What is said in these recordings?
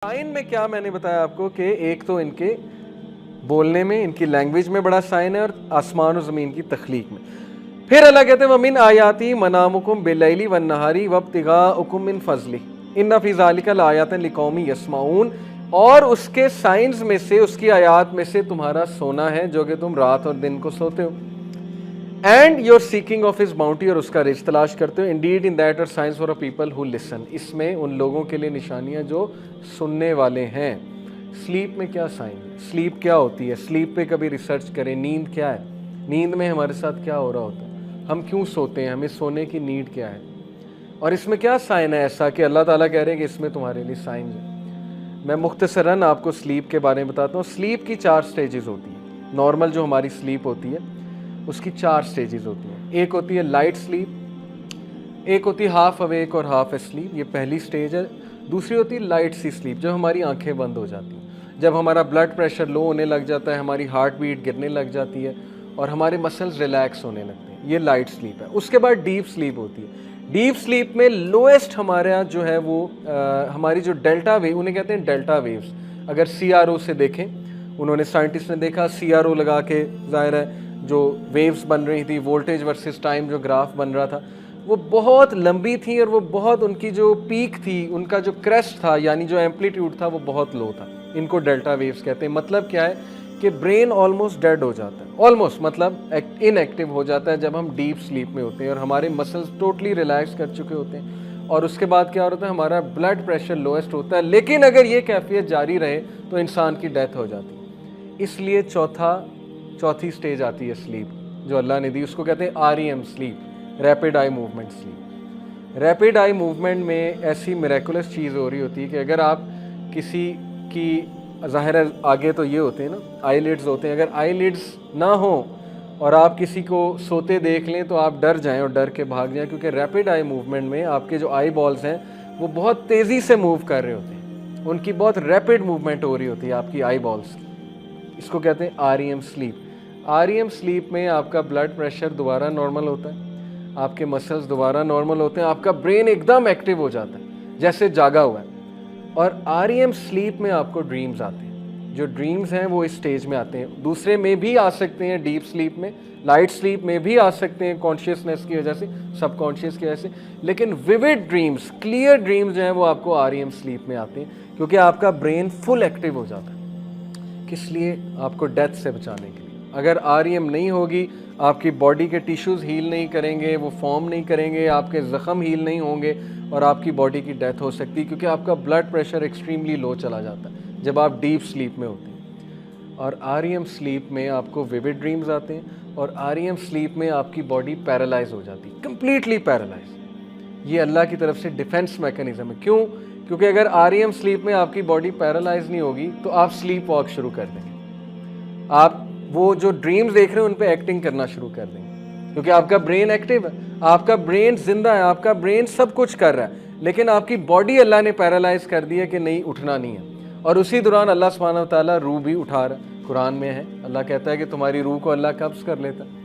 Sign में क्या मैंने बताया आपको कि एक तो इनके बोलने में, इनकी लैंग्वेज में बड़ा साइन है और आसमान और ज़मीन की तख्लीक में। फिर अल्लाह कहते हैं वमिन आयाती मनामुकुम बिलैली वन नहारी वब्तिगाउकुम मिन फजली इन्ना फी ज़ालिका लायातन लिकौमी यस्माऊन। और उसके साइंस में से, उसकी आयात में से तुम्हारा सोना है जो कि तुम रात और दिन को सोते हो। And your seeking of his bounty, और उसका रिज तलाश करते हो। Indeed in that are signs for a people who listen, इसमें उन लोगों के लिए निशानियां जो सुनने वाले हैं। स्लीप में क्या साइन है, स्लीप क्या होती है, स्लीप पे कभी रिसर्च करें। नींद क्या है, नींद में हमारे साथ क्या हो रहा होता है, हम क्यों सोते हैं, हमें सोने की नीड क्या है, और इसमें क्या साइन है ऐसा कि अल्लाह ताला कह रहे हैं कि इसमें तुम्हारे लिए साइन है। मैं मुख्तसरन आपको स्लीप के बारे में बताता हूँ। स्लीप की 4 स्टेजेस होती हैं। नॉर्मल जो हमारी स्लीप होती है उसकी 4 स्टेजेस होती हैं। एक होती है लाइट स्लीप, एक होती है हाफ अवेक और हाफ स्लीप, ये पहली स्टेज है। दूसरी होती है लाइट सी स्लीप, जब हमारी आंखें बंद हो जाती हैं, जब हमारा ब्लड प्रेशर लो होने लग जाता है, हमारी हार्ट बीट गिरने लग जाती है और हमारे मसल्स रिलैक्स होने लगते हैं, ये लाइट स्लीप है। उसके बाद डीप स्लीप होती है। डीप स्लीप में लोएस्ट हमारा जो है वो हमारी जो डेल्टा वेव, उन्हें कहते हैं डेल्टा वेव्स। अगर CRO से देखें, उन्होंने साइंटिस्ट ने देखा CRO लगा के, जाहिर है जो वेव्स बन रही थी, वोल्टेज वर्सेस टाइम जो ग्राफ बन रहा था, वो बहुत लंबी थी और वो बहुत, उनकी जो पीक थी, उनका जो क्रेस्ट था यानी जो एम्पलीट्यूड था वो बहुत लो था। इनको डेल्टा वेव्स कहते हैं। मतलब क्या है कि ब्रेन ऑलमोस्ट डेड हो जाता है, ऑलमोस्ट मतलब इनएक्टिव हो जाता है जब हम डीप स्लीप में होते हैं और हमारे मसल्स टोटली रिलैक्स कर चुके होते हैं। और उसके बाद क्या होता है, हमारा ब्लड प्रेशर लोएस्ट होता है। लेकिन अगर ये कैफियत जारी रहे तो इंसान की डेथ हो जाती है। इसलिए चौथी स्टेज आती है स्लीप जो अल्लाह ने दी, उसको कहते हैं REM sleep, rapid eye movement sleep. Rapid eye movement में ऐसी मिरेकुलस चीज़ हो रही होती है कि अगर आप किसी की, ज़ाहिर है आगे तो ये होते हैं ना, आईलिड्स होते हैं, अगर आईलिड्स ना हो और आप किसी को सोते देख लें तो आप डर जाएं और डर के भाग जाएं, क्योंकि रैपिड आई मूवमेंट में आपके जो आई बॉल्स हैं वो बहुत तेज़ी से मूव कर रहे होते हैं, उनकी बहुत रैपिड मूवमेंट हो रही होती है आपकी आई बॉल्स की। इसको कहते हैं REM स्लीप। REM स्लीप में आपका ब्लड प्रेशर दोबारा नॉर्मल होता है, आपके मसल्स दोबारा नॉर्मल होते हैं, आपका ब्रेन एकदम एक्टिव हो जाता है जैसे जागा हुआ है। और REM स्लीप में आपको ड्रीम्स आते हैं। जो ड्रीम्स हैं वो इस स्टेज में आते हैं। दूसरे में भी आ सकते हैं, डीप स्लीप में, लाइट स्लीप में भी आ सकते हैं कॉन्शियसनेस की वजह से, सबकॉन्शियस की वजह से। लेकिन विविड ड्रीम्स, क्लियर ड्रीम्स जो हैं वो आपको REM स्लीप में आते हैं, क्योंकि आपका ब्रेन फुल एक्टिव हो जाता है। किस लिए? आपको डेथ से बचाने के लिए। अगर REM नहीं होगी, आपकी बॉडी के टिश्यूज़ हील नहीं करेंगे, वो फॉर्म नहीं करेंगे, आपके ज़ख़म हील नहीं होंगे और आपकी बॉडी की डेथ हो सकती है, क्योंकि आपका ब्लड प्रेशर एक्सट्रीमली लो चला जाता है जब आप डीप स्लीप में होते हैं। और REM स्लीप में आपको विविड ड्रीम्स आते हैं और REM स्लीप में आपकी बॉडी पैरालाइज हो जाती है, कम्प्लीटली पैरालाइज। ये अल्लाह की तरफ से डिफेंस मैकेनिज्म है। क्यों? क्योंकि अगर REM स्लीप में आपकी बॉडी पैरालाइज नहीं होगी तो आप स्लीप वॉक शुरू कर देंगे, आप वो जो ड्रीम्स देख रहे हैं उन पे एक्टिंग करना शुरू कर देंगे, क्योंकि आपका ब्रेन एक्टिव है, आपका ब्रेन जिंदा है, आपका ब्रेन सब कुछ कर रहा है, लेकिन आपकी बॉडी अल्लाह ने पैरालाइज कर दी है कि नहीं, उठना नहीं है। और उसी दौरान अल्लाह सुब्हानहू व तआला रूह भी उठा रहा है। कुरान में है, अल्लाह कहता है कि तुम्हारी रूह को अल्लाह कब्ज़ कर लेता है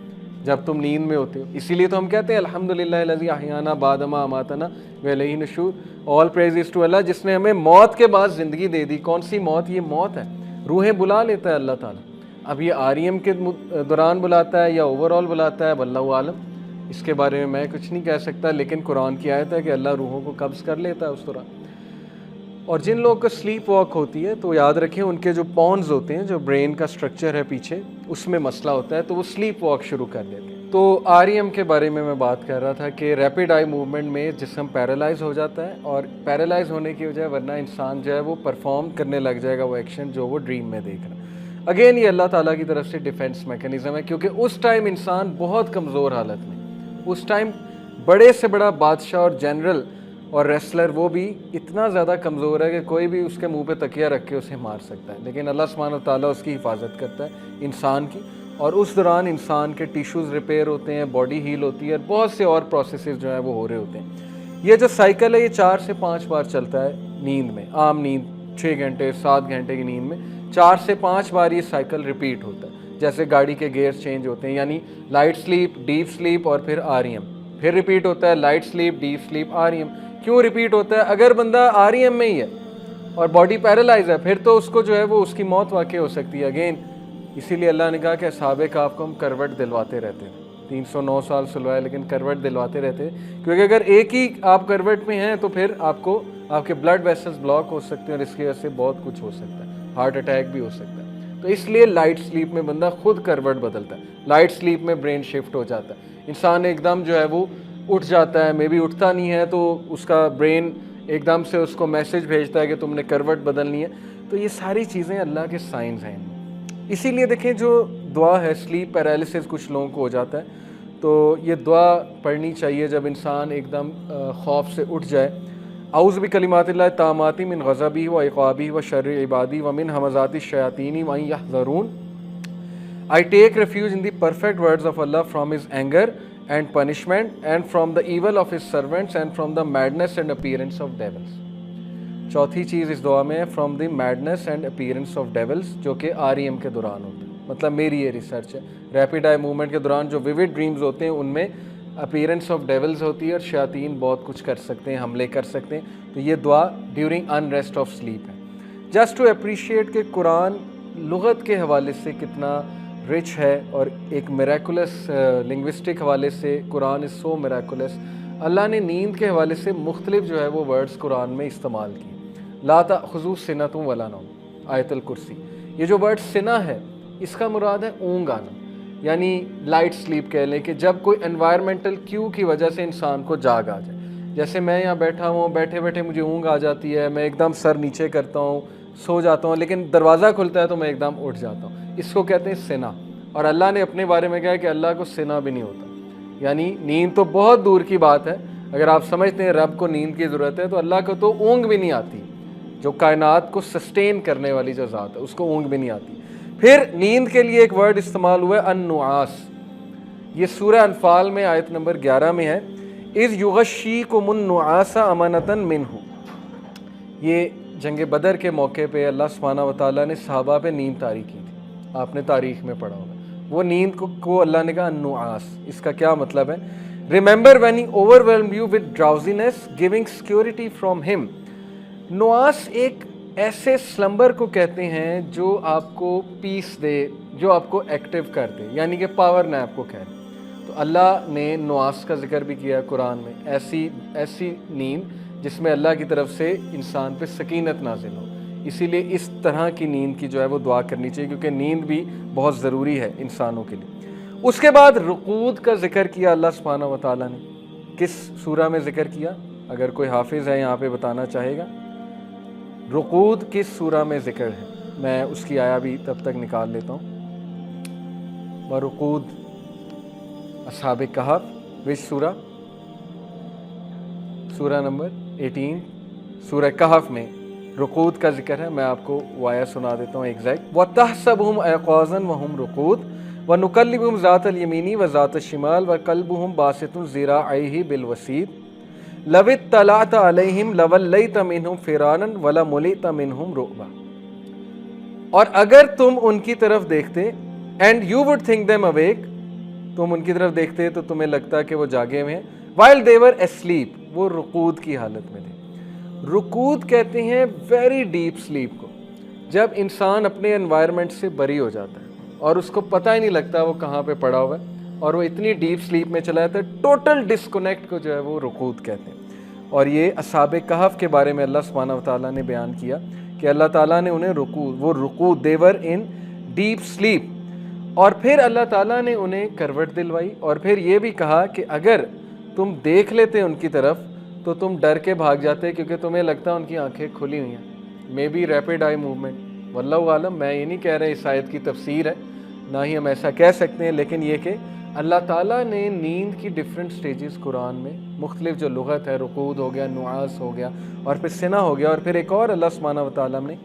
जब तुम नींद में होते हो। इसीलिए तो हम कहते हैं अल्हम्दुलिल्लाहिल्लज़ी अहयाना बादमा अमातना व इलैहि नुशूर, all praise is to Allah, जिसने हमें मौत के बाद ज़िंदगी दे दी। कौन सी मौत? ये मौत है, रूहें बुला लेता है अल्लाह ताला। अब ये REM के दौरान बुलाता है या ओवरऑल बुलाता है, वल्लाहु आलम, इसके बारे में मैं कुछ नहीं कह सकता, लेकिन कुरान की आयत है कि अल्लाह रूहों को कब्ज़ कर लेता है उस दौरान। और जिन लोगों को स्लीप वॉक होती है तो याद रखें, उनके जो पॉन्स होते हैं, जो ब्रेन का स्ट्रक्चर है पीछे, उसमें मसला होता है, तो वो स्लीप वॉक शुरू कर देते हैं। तो REM के बारे में मैं बात कर रहा था कि रैपिड आई मूवमेंट में जिस्म पैरालाइज हो जाता है, और पैरालाइज होने की वजह, वरना इंसान जो है वो परफॉर्म करने लग जाएगा वो एक्शन जो वो ड्रीम में देख रहा है। अगेन ये अल्लाह ताला की तरफ से डिफेंस मैकेनिज्म है, क्योंकि उस टाइम इंसान बहुत कमज़ोर हालत में, उस टाइम बड़े से बड़ा बादशाह और जनरल और रेसलर, वो भी इतना ज़्यादा कमज़ोर है कि कोई भी उसके मुंह पे तकिया रख के उसे मार सकता है, लेकिन अल्लाह सुब्हानहू व तआला उसकी हिफाजत करता है इंसान की। और उस दौरान इंसान के टिश्यूज़ रिपेयर होते हैं, बॉडी हील होती है, बहुत से और प्रोसेसेस जो है वो हो रहे होते हैं। ये जो साइकिल है ये 4 से 5 बार चलता है नींद में। आम नींद 6 घंटे 7 घंटे की नींद में 4 से 5 बार ये साइकिल रिपीट होता है, जैसे गाड़ी के गेयर्स चेंज होते हैं, यानी लाइट स्लीप, डीप स्लीप और फिर REM, फिर रिपीट होता है light sleep, deep sleep, REM। क्यों रिपीट होता है? अगर बंदा REM में ही है और बॉडी पैरालाइज है, फिर तो उसको जो है वो उसकी मौत वाक़ई हो सकती है अगेन। इसीलिए अल्लाह ने कहा कि असहाबे कहफ को हम करवट दिलवाते रहते हैं, 309 साल सुलवाए लेकिन करवट दिलवाते रहते हैं, क्योंकि अगर एक ही आप करवट में हैं तो फिर आपको आपके ब्लड वेसल्स ब्लॉक हो सकते हैं और इसकी वजह से बहुत कुछ हो सकता है, हार्ट अटैक भी हो सकता है। तो इसलिए लाइट स्लीप में बंदा खुद करवट बदलता है, लाइट स्लीप में ब्रेन शिफ्ट हो जाता है, इंसान एकदम जो है वो उठ जाता है, मे बी उठता नहीं है तो उसका ब्रेन एकदम से उसको मैसेज भेजता है कि तुमने करवट बदलनी है। तो ये सारी चीज़ें अल्लाह के साइंस हैं इनमें। इसीलिए देखें जो दुआ है, स्लीप पैरालिसिस कुछ लोगों को हो जाता है, तो ये दुआ पढ़नी चाहिए जब इंसान एकदम खौफ से उठ जाए। औज़ु बिकलिमातिल्लाहि ताम्माति मिन गज़बी व इक़ाबी व शर्रि इबादी व मिन हमज़ाति शयातीनी व अन यहज़रून। I take refuge in the perfect words of Allah from His anger and punishment and from the evil of His servants and from the madness and appearance of devils। चौथी चीज़ इस दुआ में है from the madness and appearance of devils, जो कि REM के दौरान होता है। मतलब मेरी ये रिसर्च है, रैपिड आई मूवमेंट के दौरान जो विविड ड्रीम्स होते हैं उनमें अपीयरेंस ऑफ डेविल्स होती है और शयातीन बहुत कुछ कर सकते हैं, हमले कर सकते हैं। तो ये दुआ ड्यूरिंग अनरेस्ट ऑफ स्लीप है। जस्ट टू अप्रिशिएट कि कुरान लुगत के हवाले से कितना रिच है और एक मिराकुलस लिंग्विस्टिक हवाले से कुरान इज़ सो मिराकुलस। अल्लाह ने नींद के हवाले से मुख्तलिफ जो है वो वर्ड्स कुरान में इस्तेमाल किए। ला ताख़ुज़ू सिनतुम वला नौम, आयतुल कुर्सी। ये जो वर्ड सिना है इसका मुराद है ऊँग आना, यानी लाइट स्लीप कह लें कि जब कोई एनवायरमेंटल क्यू की वजह से इंसान को जाग आ जाए। जैसे मैं यहाँ बैठा हूँ, बैठे बैठे मुझे ऊँग आ जाती है, मैं एकदम सर नीचे करता हूँ, सो जाता हूँ, लेकिन दरवाज़ा खुलता है तो मैं एकदम उठ जाता हूँ। इसको कहते हैं सिना। और अल्लाह ने अपने बारे में कहा है कि अल्लाह को सिना भी नहीं होता, यानी नींद तो बहुत दूर की बात है। अगर आप समझते हैं रब को नींद की ज़रूरत है तो अल्लाह को तो ऊँग भी नहीं आती, जो कायनात को सस्टेन करने वाली जो ज़ात है उसको ऊँग भी नहीं आती। फिर नींद के लिए एक वर्ड इस्तेमाल हुआ है अन्नुआस। ये सूरह अनफाल में आयत नंबर 11 में है, इज़ युग़श्शीकुमुन्नुआसा अमनतन मिन्हु। ये जंग बदर के मौके पे अल्लाह सुब्हानहू व तआला ने सहाबा पे नींद तारी की थी, आपने तारीख़ में पढ़ा होगा। वो नींद को अल्लाह ने कहा अन्नुआस। इसका क्या मतलब है? Remember when he overwhelmed you with drowsiness giving security from him. नुआस एक ऐसे स्लम्बर को कहते हैं जो आपको पीस दे, जो आपको एक्टिव कर दे, यानी कि पावर नैप को कह दे। तो अल्लाह ने नुआस का जिक्र भी किया कुरान में, ऐसी नींद जिसमें अल्लाह की तरफ से इंसान पे सकीनत नाजिल हो। इसीलिए इस तरह की नींद की जो है वो दुआ करनी चाहिए, क्योंकि नींद भी बहुत ज़रूरी है इंसानों के लिए। उसके बाद रुकूद का जिक्र किया अल्लाह सुब्हानहू व तआला ने। किस सूरा में जिक्र किया? अगर कोई हाफिज़ है यहाँ पे बताना चाहेगा, रुकूद किस सूरा में जिक्र है? मैं उसकी आया भी तब तक निकाल लेता हूँ। व रुकूद असहाबे कहफ, विच सूरा? सूरा नंबर 18 सूरह कहफ में रुकूद का जिक्र है। मैं आपको वाया सुना देता हूँ एग्जैक्ट। व तहसबुहुम अयक़ाज़न व हुम रुकूद व नुकल्लिबुहुम ज़ातल यमीनी व ज़ातल शिमाल व क़ल्बुहुम बासितुन ज़िराअैहि बिल वसीद लवित्तलअत अलैहिम लवल्लैत मिनहुम फ़िरानन वला मुलित मिनहुम रुअबा। और अगर तुम उनकी तरफ देखते, and you would think them awake, तुम उनकी तरफ देखते तो तुम्हें लगता कि वो जागे हुए हैं। वाइल देवर एस्लीप, वो रुकूद की हालत में थे। रुकूद कहते हैं वेरी डीप स्लीप को, जब इंसान अपने एनवायरनमेंट से बरी हो जाता है और उसको पता ही नहीं लगता वो कहाँ पे पड़ा हुआ है और वो इतनी डीप स्लीप में चला जाता है, टोटल डिस्कनेक्ट को जो है वो रुकूद कहते हैं। और ये असहाबे कहफ के बारे में अल्लाह सुब्हानहू व तआला ने बयान किया कि अल्लाह ताला ने उन्हें रुकूद देवर इन डीप स्लीप। और फिर अल्लाह ताला ने उन्हें करवट दिलवाई और फिर ये भी कहा कि अगर तुम देख लेते उनकी तरफ तो तुम डर के भाग जाते, क्योंकि तुम्हें लगता है उनकी आंखें खुली हुई हैं। Maybe rapid eye movement, वल्लाहु आलम। मैं ये नहीं कह रहा इस आयत की तफसीर है, ना ही हम ऐसा कह सकते हैं, लेकिन ये कि अल्लाह ताला ने नींद की डिफरेंट स्टेजेस कुरान में मुख्तलिफ जो लुगत है, रुकूद हो गया, नुआस हो गया और फिर सिना हो गया, और फिर एक और अल्लाह सुब्हानहू व तआला ने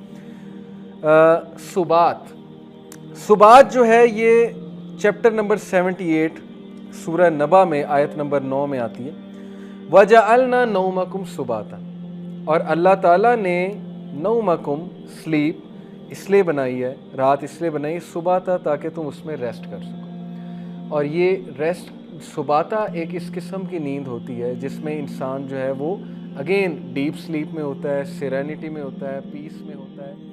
सुबात जो है ये चैप्टर नंबर 78 सूरह नबा में आयत नंबर 9 में आती है। वजअलना नौमकुम सुबाता, और अल्लाह ताला ने नौमकुम स्लीप इसलिए बनाई है, रात इसलिए बनाई सुबाता, ताकि तुम उसमें रेस्ट कर सको। और ये रेस्ट सुबाता एक इस किस्म की नींद होती है जिसमें इंसान जो है वो अगेन डीप स्लीप में होता है, सेरेनिटी में होता है, पीस में होता है।